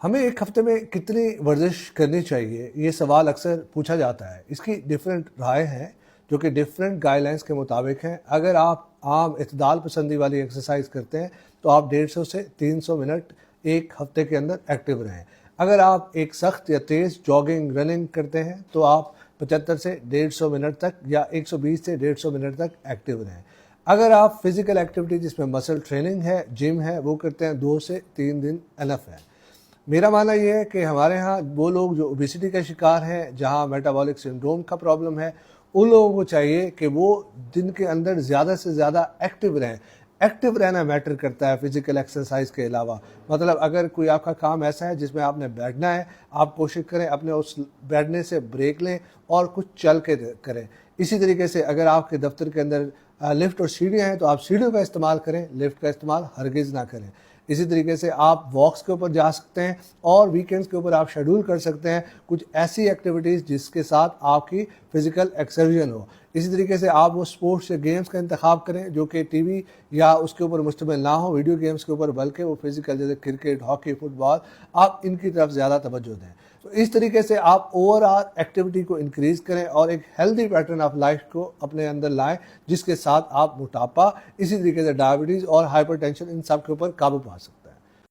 ہمیں ایک ہفتے میں کتنی ورزش کرنی چاہیے، یہ سوال اکثر پوچھا جاتا ہے۔ اس کی ڈیفرنٹ رائے ہیں جو کہ ڈیفرنٹ گائیڈ لائنس کے مطابق ہیں۔ اگر آپ عام اعتدال پسندی والی ایکسرسائز کرتے ہیں تو آپ 150 سے 300 منٹ ایک ہفتے کے اندر ایکٹیو رہیں۔ اگر آپ ایک سخت یا تیز جاگنگ رننگ کرتے ہیں تو آپ 75 سے 150 منٹ تک یا 120 سے 150 منٹ تک ایکٹیو رہیں۔ اگر آپ فزیکل ایکٹیویٹی جس میں مسل ٹریننگ ہے، جم ہے، وہ کرتے ہیں 2 سے 3 دن انف ہے۔ میرا ماننا یہ ہے کہ ہمارے ہاں وہ لوگ جو اوبیسٹی کا شکار ہیں، جہاں میٹابولک سنڈروم کا پرابلم ہے، ان لوگوں کو چاہیے کہ وہ دن کے اندر زیادہ سے زیادہ ایکٹیو رہیں۔ ایکٹیو رہنا میٹر کرتا ہے فزیکل ایکسرسائز کے علاوہ۔ مطلب اگر کوئی آپ کا کام ایسا ہے جس میں آپ نے بیٹھنا ہے، آپ کوشش کریں اپنے اس بیٹھنے سے بریک لیں اور کچھ چل کے کریں۔ اسی طریقے سے اگر آپ کے دفتر کے اندر لفٹ اور سیڑھیاں ہیں تو آپ سیڑھیوں کا استعمال کریں، لفٹ کا استعمال ہرگز نہ کریں۔ اسی طریقے سے آپ واکس کے اوپر جا سکتے ہیں اور ویکینڈز کے اوپر آپ شیڈول کر سکتے ہیں کچھ ایسی ایکٹیویٹیز جس کے ساتھ آپ کی فزیکل ایکسرشن ہو۔ اسی طریقے سے آپ وہ سپورٹس یا گیمز کا انتخاب کریں جو کہ ٹی وی یا اس کے اوپر مشتمل نہ ہو، ویڈیو گیمز کے اوپر، بلکہ وہ فزیکل جیسے کرکٹ، ہاکی، فٹ بال، آپ ان کی طرف زیادہ توجہ دیں۔ تو اس طریقے سے آپ اوور آل ایکٹیویٹی کو انکریز کریں اور ایک ہیلدی پیٹرن آف لائف کو اپنے اندر لائیں جس کے ساتھ آپ موٹاپا، اسی طریقے سے ڈائبٹیز اور ہائپر ٹینشن، ان سب کے اوپر قابو پا سکیں۔